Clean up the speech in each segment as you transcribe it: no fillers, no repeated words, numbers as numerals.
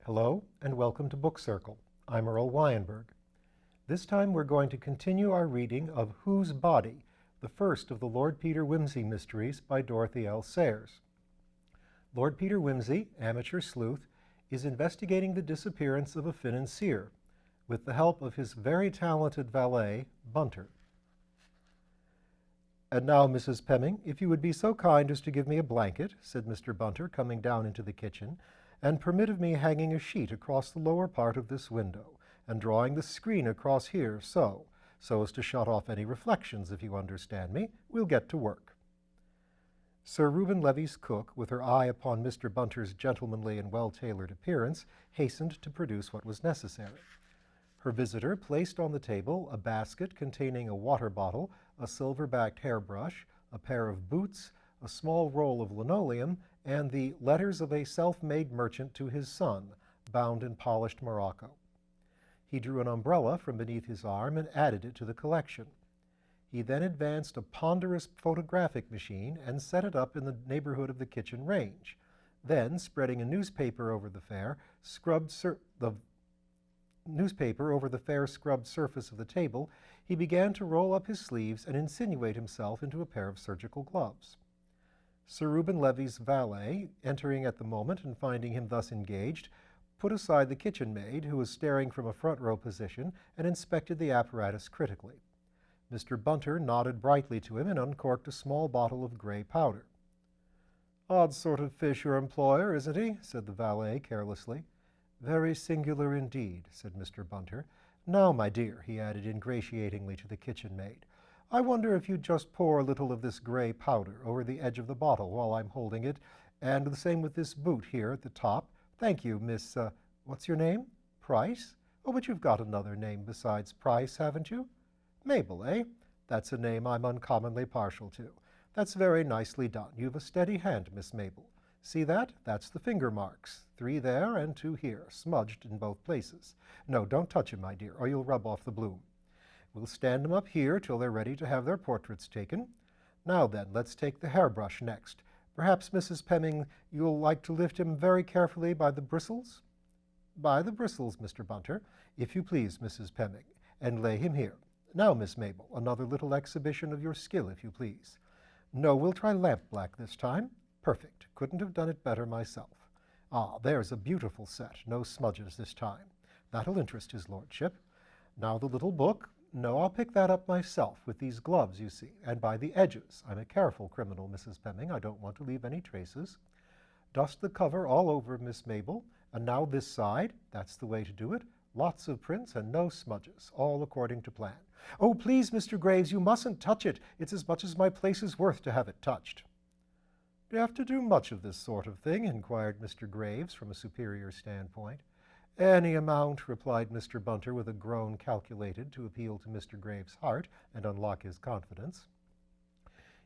Hello and welcome to Book Circle. I'm Earl Wajenberg. This time we're going to continue our reading of Whose Body?, the first of the Lord Peter Wimsey mysteries by Dorothy L. Sayers. Lord Peter Wimsey, amateur sleuth, is investigating the disappearance of a financier with the help of his very talented valet, Bunter. "And now, Mrs. Pemming, if you would be so kind as to give me a blanket," said Mr. Bunter, coming down into the kitchen, "and permit of me hanging a sheet across the lower part of this window, and drawing the screen across here so as to shut off any reflections, if you understand me. We'll get to work." Sir Reuben Levy's cook, with her eye upon Mr. Bunter's gentlemanly and well-tailored appearance, hastened to produce what was necessary. Her visitor placed on the table a basket containing a water bottle, a silver-backed hairbrush, a pair of boots, a small roll of linoleum, and the letters of a self-made merchant to his son, bound in polished morocco. He drew an umbrella from beneath his arm and added it to the collection. He then advanced a ponderous photographic machine and set it up in the neighborhood of the kitchen range. Then, spreading a newspaper over the fair scrubbed surface of the table, he began to roll up his sleeves and insinuate himself into a pair of surgical gloves. Sir Reuben Levy's valet, entering at the moment and finding him thus engaged, put aside the kitchen maid, who was staring from a front row position, and inspected the apparatus critically. Mr. Bunter nodded brightly to him and uncorked a small bottle of gray powder. "Odd sort of fish, your employer, isn't he?" said the valet carelessly. "Very singular indeed," said Mr. Bunter. "Now, my dear," he added ingratiatingly to the kitchen maid, "I wonder if you'd just pour a little of this gray powder over the edge of the bottle while I'm holding it, and the same with this boot here at the top. Thank you, Miss, what's your name? Price? Oh, but you've got another name besides Price, haven't you? Mabel, eh? That's a name I'm uncommonly partial to. That's very nicely done. You've a steady hand, Miss Mabel. See that? That's the finger marks. 3 there and 2 here, smudged in both places. No, don't touch 'em, my dear, or you'll rub off the bloom. We'll stand 'em up here till they're ready to have their portraits taken. Now then, let's take the hairbrush next. Perhaps, Mrs. Pemming, you'll like to lift him very carefully by the bristles?" "By the bristles, Mr. Bunter, if you please, Mrs. Pemming, and lay him here. Now, Miss Mabel, another little exhibition of your skill, if you please. No, we'll try lampblack this time. Perfect. Couldn't have done it better myself. Ah, there's a beautiful set. No smudges this time. That'll interest his lordship. Now the little book. No, I'll pick that up myself with these gloves, you see, and by the edges. I'm a careful criminal, Mrs. Pemming. I don't want to leave any traces. Dust the cover all over, Miss Mabel. And now this side. That's the way to do it. Lots of prints and no smudges, all according to plan. Oh, please, Mr. Graves, you mustn't touch it. It's as much as my place is worth to have it touched." "Do you have to do much of this sort of thing?" inquired Mr. Graves from a superior standpoint. "Any amount," replied Mr. Bunter with a groan calculated to appeal to Mr. Graves' heart and unlock his confidence.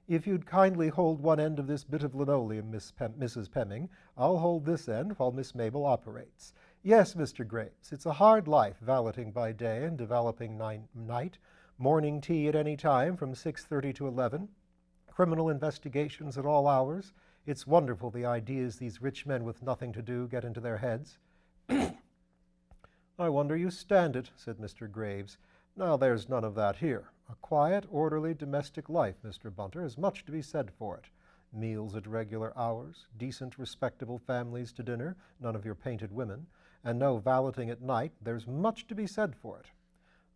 "If you'd kindly hold one end of this bit of linoleum, Mrs. Pemming, I'll hold this end while Miss Mabel operates. Yes, Mr. Graves, it's a hard life, valeting by day and developing night, morning tea at any time from 6:30 to 11, criminal investigations at all hours. It's wonderful the ideas these rich men with nothing to do get into their heads." "I wonder you stand it," said Mr. Graves. "Now there's none of that here. A quiet, orderly, domestic life, Mr. Bunter, has much to be said for it. Meals at regular hours, decent, respectable families to dinner, none of your painted women, and no valeting at night. There's much to be said for it.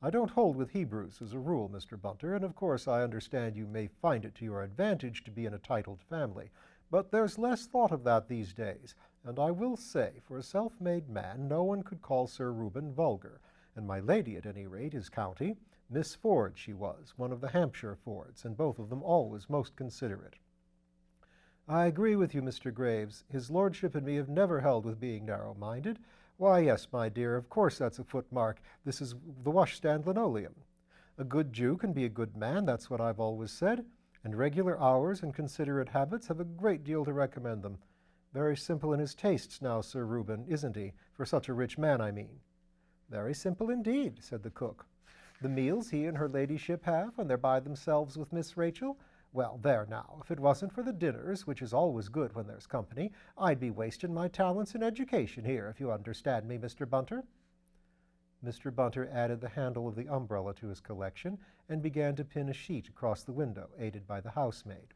I don't hold with Hebrews as a rule, Mr. Bunter, and of course I understand you may find it to your advantage to be in a titled family, but there's less thought of that these days, and I will say, for a self-made man, no one could call Sir Reuben vulgar, and my lady, at any rate, is county. Miss Ford she was, one of the Hampshire Fords, and both of them always most considerate." "I agree with you, Mr. Graves. His lordship and me have never held with being narrow-minded. Why, yes, my dear, of course that's a footmark. This is the washstand linoleum. A good Jew can be a good man, that's what I've always said, and regular hours and considerate habits have a great deal to recommend them. Very simple in his tastes now, Sir Reuben, isn't he? For such a rich man, I mean." "Very simple indeed," said the cook. "The meals he and her ladyship have when they're by themselves with Miss Rachel? Well, there now, if it wasn't for the dinners, which is always good when there's company, I'd be wasting my talents in education here, if you understand me, Mr. Bunter." Mr. Bunter added the handle of the umbrella to his collection and began to pin a sheet across the window, aided by the housemaid.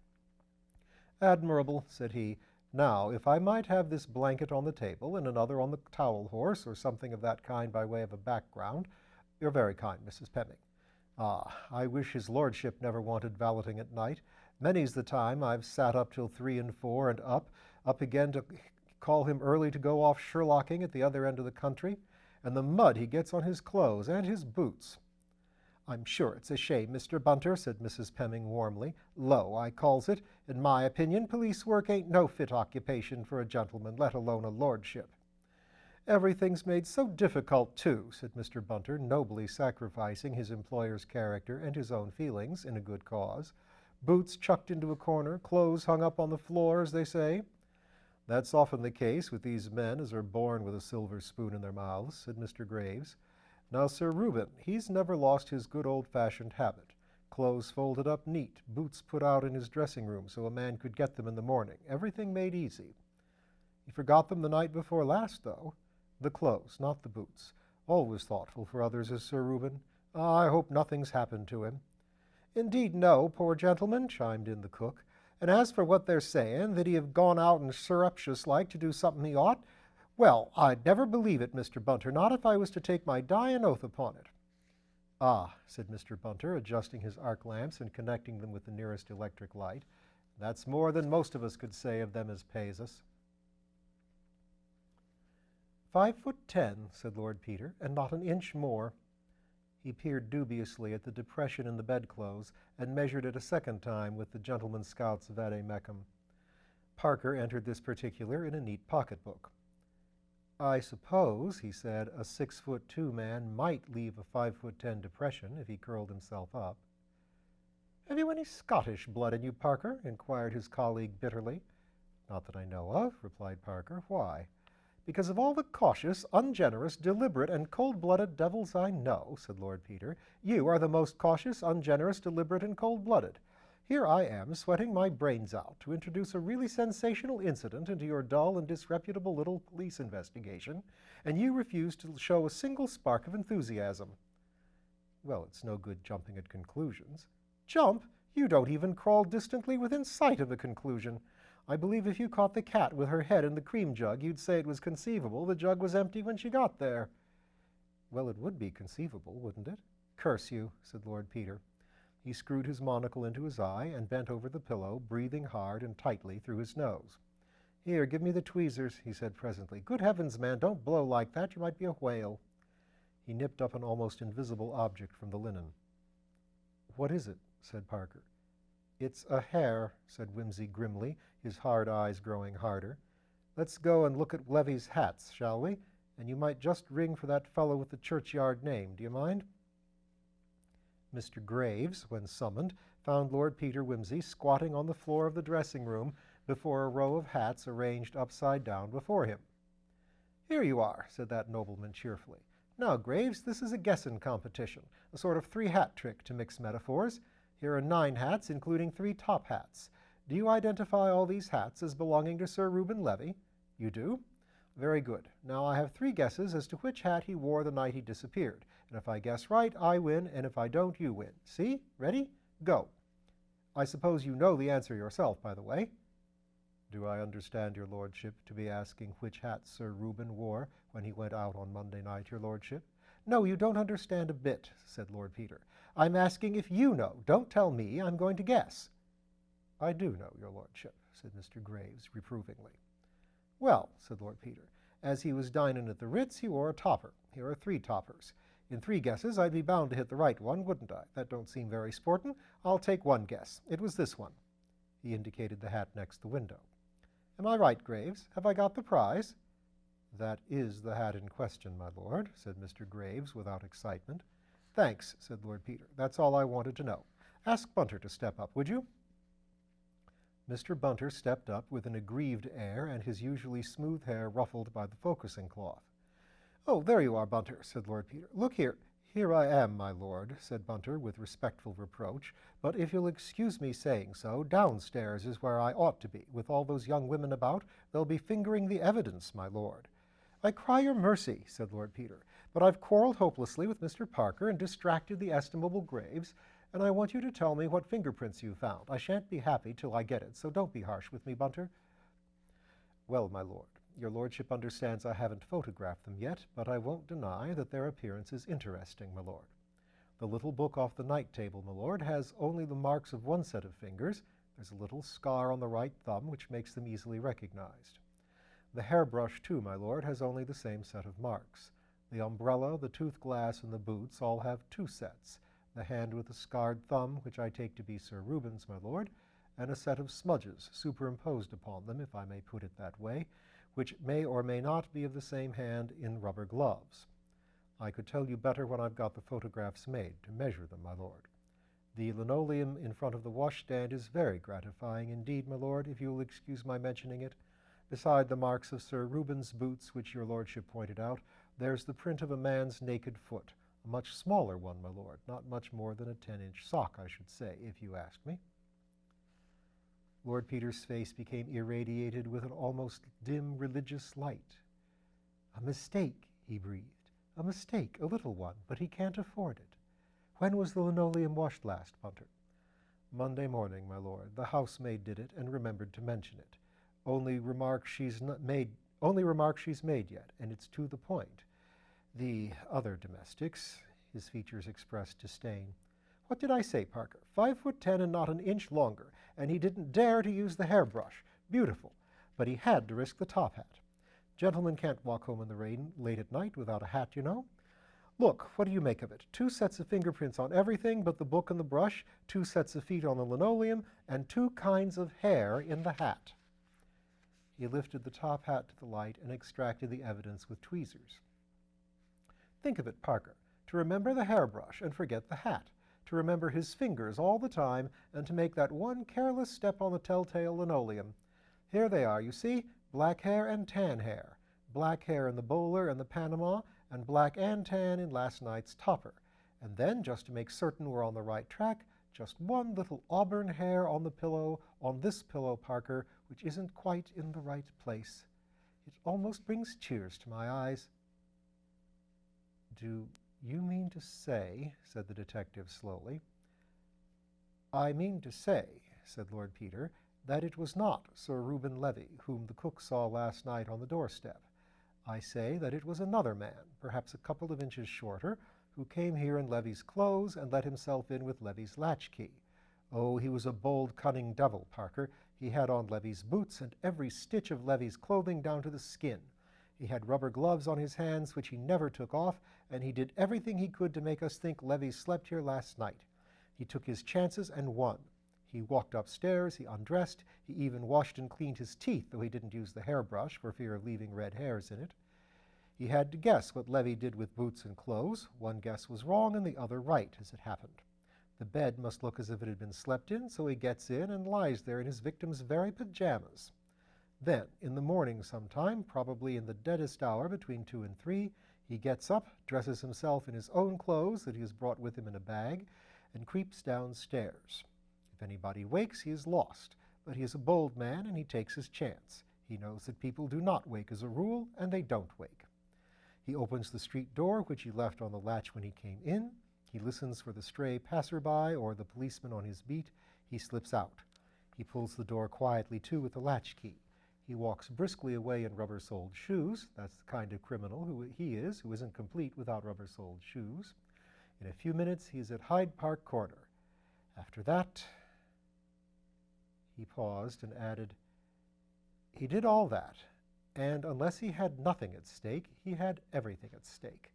"Admirable," said he. "Now, if I might have this blanket on the table and another on the towel horse, or something of that kind by way of a background. You're very kind, Mrs. Pemming. Ah, I wish his lordship never wanted valeting at night. Many's the time I've sat up till 3 and 4 and up again to call him early to go off Sherlocking at the other end of the country, and the mud he gets on his clothes and his boots." "I'm sure it's a shame, Mr. Bunter," said Mrs. Pemming warmly. "Low, I calls it. In my opinion, police work ain't no fit occupation for a gentleman, let alone a lordship." "Everything's made so difficult, too," said Mr. Bunter, nobly sacrificing his employer's character and his own feelings in a good cause. "Boots chucked into a corner, clothes hung up on the floor, as they say." "That's often the case with these men as are born with a silver spoon in their mouths," said Mr. Graves. "Now, Sir Reuben, he's never lost his good old-fashioned habit. Clothes folded up neat, boots put out in his dressing-room so a man could get them in the morning, everything made easy. He forgot them the night before last, though. The clothes, not the boots. Always thoughtful for others is Sir Reuben. I hope nothing's happened to him." "Indeed, no, poor gentleman," chimed in the cook. "And as for what they're saying, that he have gone out and surreptitious-like to do something he ought, well, I'd never believe it, Mr. Bunter, not if I was to take my dying oath upon it." "Ah," said Mr. Bunter, adjusting his arc lamps and connecting them with the nearest electric light. "That's more than most of us could say of them as pays us." "5'10", said Lord Peter, "and not an inch more." He peered dubiously at the depression in the bedclothes and measured it a second time with the gentleman scout's vade-mecum. Parker entered this particular in a neat pocketbook. "I suppose," he said, "a 6'2" man might leave a 5'10" depression if he curled himself up." "Have you any Scottish blood in you, Parker?" inquired his colleague bitterly. "Not that I know of," replied Parker. "Why?" "Because of all the cautious, ungenerous, deliberate, and cold-blooded devils I know," said Lord Peter, "you are the most cautious, ungenerous, deliberate, and cold-blooded. Here I am, sweating my brains out to introduce a really sensational incident into your dull and disreputable little police investigation, and you refuse to show a single spark of enthusiasm." "Well, it's no good jumping at conclusions." "Jump? You don't even crawl distantly within sight of a conclusion. I believe if you caught the cat with her head in the cream jug, you'd say it was conceivable the jug was empty when she got there." "Well, it would be conceivable, wouldn't it?" "Curse you," said Lord Peter. He screwed his monocle into his eye and bent over the pillow, breathing hard and tightly through his nose. "Here, give me the tweezers," he said presently. "Good heavens, man, don't blow like that. You might be a whale." He nipped up an almost invisible object from the linen. "What is it?" said Parker. "It's a hare," said Wimsey grimly, his hard eyes growing harder. "Let's go and look at Levy's hats, shall we? And you might just ring for that fellow with the churchyard name. Do you mind?" Mr. Graves, when summoned, found Lord Peter Wimsey squatting on the floor of the dressing-room before a row of hats arranged upside down before him. "Here you are," said that nobleman cheerfully. "Now, Graves, this is a guessin' competition, a sort of 3-hat trick, to mix metaphors. Here are 9 hats, including 3 top hats. Do you identify all these hats as belonging to Sir Reuben Levy? You do? Very good. Now I have 3 guesses as to which hat he wore the night he disappeared. And if I guess right, I win, and if I don't, you win. See? Ready? Go. I suppose you know the answer yourself, by the way." "Do I understand your lordship to be asking which hat Sir Reuben wore when he went out on Monday night, your lordship?" "No, you don't understand a bit," said Lord Peter. "I'm asking if you know. Don't tell me. I'm going to guess." "I do know, your lordship," said Mr. Graves reprovingly. "Well," said Lord Peter, "as he was dining at the Ritz, he wore a topper. Here are 3 toppers. In 3 guesses, I'd be bound to hit the right one, wouldn't I? That don't seem very sportin'. I'll take 1 guess. It was this one." He indicated the hat next the window. "Am I right, Graves? Have I got the prize?" "That is the hat in question, my lord," said Mr. Graves without excitement. "Thanks," said Lord Peter. "That's all I wanted to know. Ask Bunter to step up, would you?" Mr. Bunter stepped up with an aggrieved air and his usually smooth hair ruffled by the focusing cloth. "Oh, there you are, Bunter," said Lord Peter. "Look here. "Here I am, my lord," said Bunter with respectful reproach, "but if you'll excuse me saying so, downstairs is where I ought to be. With all those young women about, they'll be fingering the evidence, my lord." "I cry your mercy," said Lord Peter, "but I've quarreled hopelessly with Mr. Parker and distracted the estimable Graves, and I want you to tell me what fingerprints you found. I shan't be happy till I get it, so don't be harsh with me, Bunter." "Well, my lord, your lordship understands I haven't photographed them yet, but I won't deny that their appearance is interesting, my lord. The little book off the night table, my lord, has only the marks of one set of fingers. There's a little scar on the right thumb, which makes them easily recognized. The hairbrush, too, my lord, has only the same set of marks. The umbrella, the tooth glass, and the boots all have two sets, the hand with the scarred thumb, which I take to be Sir Reuben's, my lord, and a set of smudges superimposed upon them, if I may put it that way, which may or may not be of the same hand in rubber gloves. I could tell you better when I've got the photographs made to measure them, my lord. The linoleum in front of the washstand is very gratifying indeed, my lord, if you will excuse my mentioning it. Beside the marks of Sir Reuben's boots, which your lordship pointed out, there's the print of a man's naked foot, a much smaller one, my lord, not much more than a 10-inch sock, I should say, if you ask me." Lord Peter's face became irradiated with an almost dim religious light. "A mistake," he breathed. "A mistake, a little one, but he can't afford it. When was the linoleum washed last, Bunter?" "Monday morning, my lord. The housemaid did it and remembered to mention it. Only remark she's made yet, and it's to the point. The other domestics," his features expressed disdain. "What did I say, Parker? 5'10" and not an inch longer, and he didn't dare to use the hairbrush. Beautiful. But he had to risk the top hat. Gentlemen can't walk home in the rain late at night without a hat, you know. Look, what do you make of it? 2 sets of fingerprints on everything but the book and the brush, 2 sets of feet on the linoleum, and 2 kinds of hair in the hat." He lifted the top hat to the light and extracted the evidence with tweezers. "Think of it, Parker, to remember the hairbrush and forget the hat, to remember his fingers all the time, and to make that one careless step on the telltale linoleum. Here they are, you see, black hair and tan hair, black hair in the bowler and the Panama, and black and tan in last night's topper. And then, just to make certain we're on the right track, just one little auburn hair on the pillow, on this pillow, Parker, which isn't quite in the right place. It almost brings tears to my eyes." "Do you mean to say," said the detective slowly. "I mean to say," said Lord Peter, "that it was not Sir Reuben Levy whom the cook saw last night on the doorstep. I say that it was another man, perhaps a couple of inches shorter, who came here in Levy's clothes and let himself in with Levy's latchkey. Oh, he was a bold, cunning devil, Parker. He had on Levy's boots and every stitch of Levy's clothing down to the skin. He had rubber gloves on his hands, which he never took off, and he did everything he could to make us think Levy slept here last night. He took his chances and won. He walked upstairs, he undressed, he even washed and cleaned his teeth, though he didn't use the hairbrush for fear of leaving red hairs in it. He had to guess what Levy did with boots and clothes. One guess was wrong and the other right, as it happened. The bed must look as if it had been slept in, so he gets in and lies there in his victim's very pajamas. Then, in the morning sometime, probably in the deadest hour between 2 and 3, he gets up, dresses himself in his own clothes that he has brought with him in a bag, and creeps downstairs. If anybody wakes, he is lost, but he is a bold man and he takes his chance. He knows that people do not wake as a rule, and they don't wake. He opens the street door, which he left on the latch when he came in. He listens for the stray passerby or the policeman on his beat. He slips out. He pulls the door quietly to with the latchkey. He walks briskly away in rubber-soled shoes. That's the kind of criminal who he is, who isn't complete without rubber-soled shoes. In a few minutes, he is at Hyde Park Corner. After that, he paused and added, he did all that, and unless he had nothing at stake, he had everything at stake.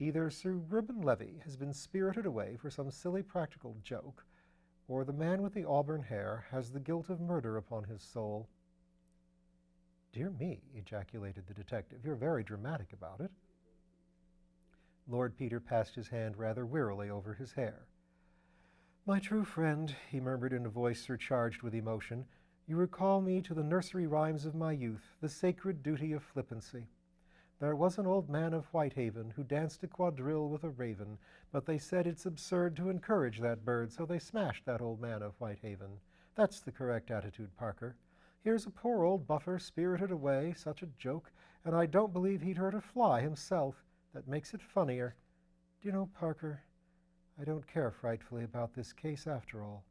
Either Sir Reuben Levy has been spirited away for some silly practical joke, or the man with the auburn hair has the guilt of murder upon his soul. "Dear me," ejaculated the detective, "you're very dramatic about it." Lord Peter passed his hand rather wearily over his hair. "My true friend," he murmured in a voice surcharged with emotion, "you recall me to the nursery rhymes of my youth, the sacred duty of flippancy. There was an old man of Whitehaven who danced a quadrille with a raven, but they said it's absurd to encourage that bird, so they smashed that old man of Whitehaven. That's the correct attitude, Parker. Here's a poor old buffer spirited away, such a joke, and I don't believe he'd hurt a fly himself. That makes it funnier. Do you know, Parker, I don't care frightfully about this case after all.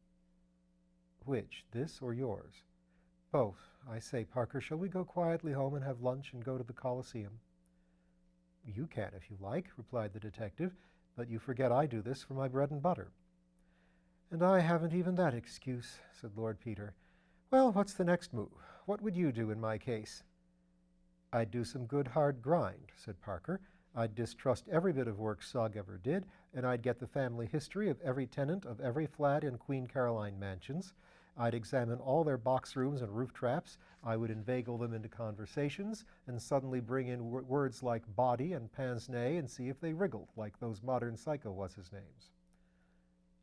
Which, this or yours? Both. I say, Parker, shall we go quietly home and have lunch and go to the Coliseum? You can if you like, replied the detective, but you forget I do this for my bread and butter. And I haven't even that excuse, said Lord Peter. Well, what's the next move? What would you do in my case? I'd do some good hard grind, said Parker. I'd distrust every bit of work Sugg ever did, and I'd get the family history of every tenant of every flat in Queen Caroline mansions. I'd examine all their box rooms and roof traps. I would inveigle them into conversations and suddenly bring in words like body and pince-nez and see if they wriggled like those modern psycho what's-his-names.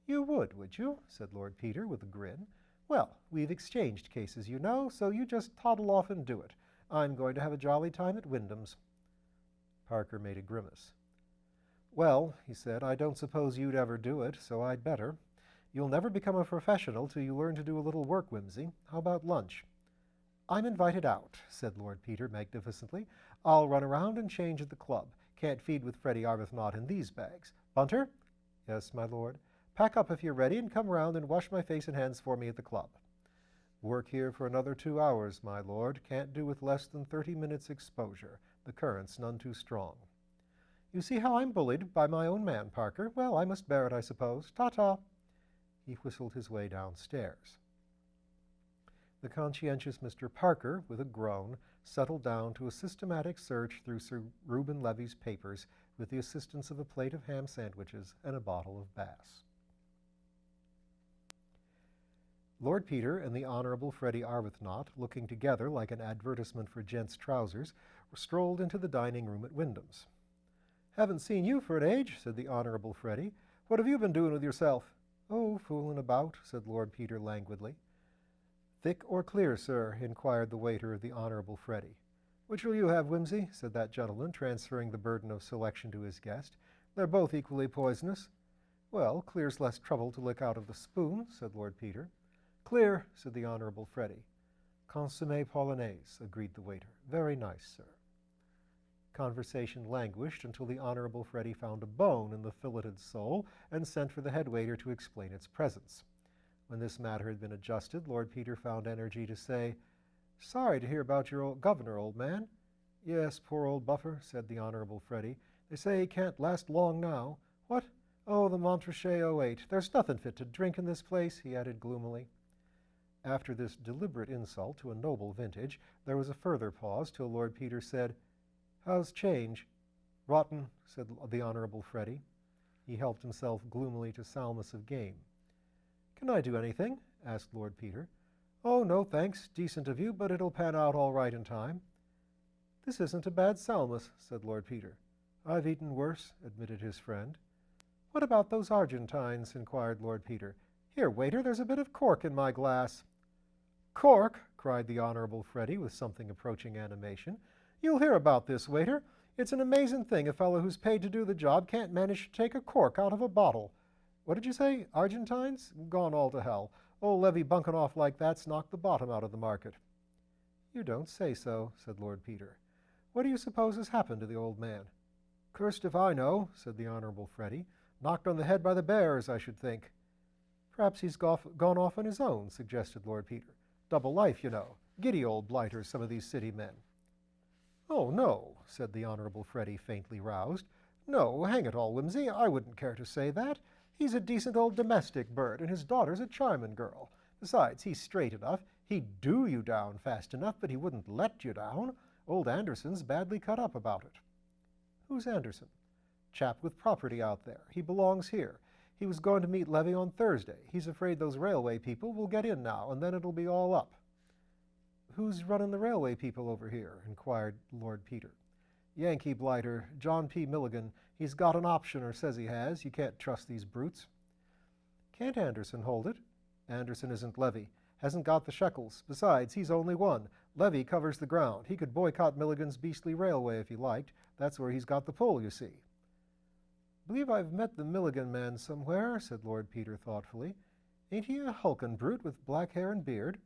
You would you? Said Lord Peter with a grin. Well, we've exchanged cases, you know, so you just toddle off and do it. I'm going to have a jolly time at Wyndham's. Parker made a grimace. Well, he said, I don't suppose you'd ever do it, so I'd better. You'll never become a professional till you learn to do a little work, Wimsey. How about lunch? I'm invited out, said Lord Peter magnificently. I'll run around and change at the club. Can't feed with Freddie Arbuthnot in these bags. Bunter? Yes, my lord. Pack up if you're ready and come round and wash my face and hands for me at the club. Work here for another 2 hours, my lord. Can't do with less than 30 minutes exposure. The current's none too strong. You see how I'm bullied by my own man, Parker. Well, I must bear it, I suppose. Ta-ta. He whistled his way downstairs. The conscientious Mr. Parker, with a groan, settled down to a systematic search through Sir Reuben Levy's papers with the assistance of a plate of ham sandwiches and a bottle of Bass. Lord Peter and the Honorable Freddie Arbuthnot, looking together like an advertisement for gents' trousers, strolled into the dining room at Wyndham's. Haven't seen you for an age, said the Honorable Freddie. What have you been doing with yourself? Oh, fooling about, said Lord Peter languidly. Thick or clear, sir? Inquired the waiter of the Honorable Freddie. Which will you have, Wimsey? Said that gentleman, transferring the burden of selection to his guest. They're both equally poisonous. Well, clear's less trouble to lick out of the spoon, said Lord Peter. Clear, said the Honorable Freddie. Consommé polonaise, agreed the waiter. Very nice, sir. Conversation languished until the Honorable Freddie found a bone in the filleted sole and sent for the head waiter to explain its presence. When this matter had been adjusted, Lord Peter found energy to say, Sorry to hear about your old governor, old man. Yes, poor old buffer, said the Honorable Freddie. They say he can't last long now. What? Oh, the Montrachet 08. There's nothing fit to drink in this place, he added gloomily. After this deliberate insult to a noble vintage, there was a further pause till Lord Peter said, How's change? Rotten, said the Honorable Freddie. He helped himself gloomily to salmis of game. Can I do anything? Asked Lord Peter. Oh, no, thanks. Decent of you, but it'll pan out all right in time. This isn't a bad salmis, said Lord Peter. I've eaten worse, admitted his friend. What about those Argentines? Inquired Lord Peter. Here, waiter, there's a bit of cork in my glass. Cork? Cried the Honorable Freddie with something approaching animation. You'll hear about this, waiter. It's an amazing thing a fellow who's paid to do the job can't manage to take a cork out of a bottle. What did you say? Argentines? Gone all to hell. Old Levy bunking off like that's knocked the bottom out of the market. You don't say so, said Lord Peter. What do you suppose has happened to the old man? Cursed if I know, said the Honorable Freddie. Knocked on the head by the bears, I should think. Perhaps he's gone off on his own, suggested Lord Peter. Double life, you know. Giddy old blighters, some of these city men. Oh, no, said the Honorable Freddie, faintly roused. No, hang it all, Wimsey, I wouldn't care to say that. He's a decent old domestic bird, and his daughter's a charming girl. Besides, he's straight enough. He'd do you down fast enough, but he wouldn't let you down. Old Anderson's badly cut up about it. Who's Anderson? Chap with property out there. He belongs here. He was going to meet Levy on Thursday. He's afraid those railway people will get in now, and then it'll be all up. Who's running the railway people over here? Inquired Lord Peter. Yankee blighter, John P. Milligan. He's got an option, or says he has. You can't trust these brutes. Can't Anderson hold it? Anderson isn't Levy. Hasn't got the shekels. Besides, he's only one. Levy covers the ground. He could boycott Milligan's beastly railway if he liked. That's where he's got the pull, you see. Believe I've met the Milligan man somewhere, said Lord Peter thoughtfully. Ain't he a hulking brute with black hair and beard?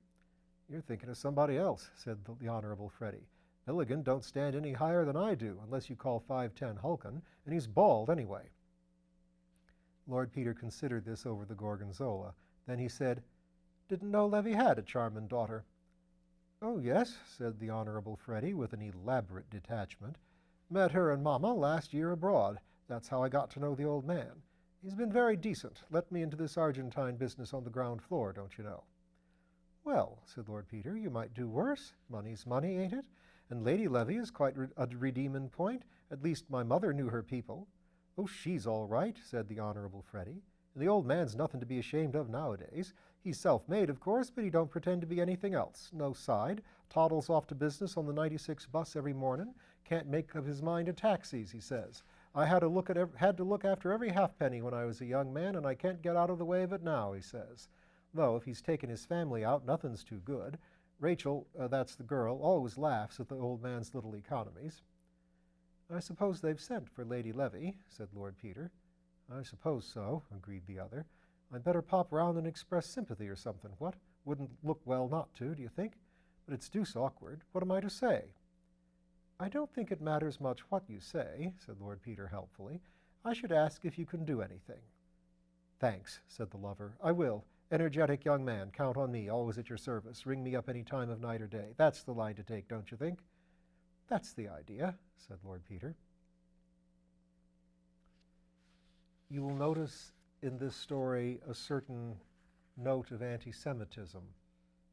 You're thinking of somebody else, said the Honorable Freddie. Milligan don't stand any higher than I do, unless you call 5'10" hulking, and he's bald anyway. Lord Peter considered this over the Gorgonzola. Then he said, Didn't know Levy had a charming daughter. Oh, yes, said the Honorable Freddie with an elaborate detachment. Met her and Mama last year abroad. That's how I got to know the old man. He's been very decent. Let me into this Argentine business on the ground floor, don't you know. Well, said Lord Peter, you might do worse. Money's money, ain't it? And Lady Levy is quite a redeeming point. At least my mother knew her people. Oh, she's all right, said the Honorable Freddie. And the old man's nothing to be ashamed of nowadays. He's self-made, of course, but he don't pretend to be anything else. No side. Toddles off to business on the 96 bus every morning. Can't make up his mind to taxis, he says. I had to look after every halfpenny when I was a young man, and I can't get out of the way of it now, he says. Though if he's taken his family out, nothing's too good. Rachel, that's the girl, always laughs at the old man's little economies. I suppose they've sent for Lady Levy, said Lord Peter. I suppose so, agreed the other. I'd better pop round and express sympathy or something, what? Wouldn't look well not to, do you think? But it's deuce awkward. What am I to say? I don't think it matters much what you say, said Lord Peter helpfully. I should ask if you can do anything. Thanks, said the lover. I will. Energetic young man, count on me, always at your service. Ring me up any time of night or day. That's the line to take, don't you think? That's the idea, said Lord Peter. You will notice in this story a certain note of anti-Semitism.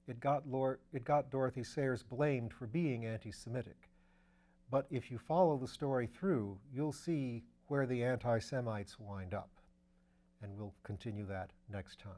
It got Dorothy Sayers blamed for being anti-Semitic. But if you follow the story through, you'll see where the anti-Semites wind up. And we'll continue that next time.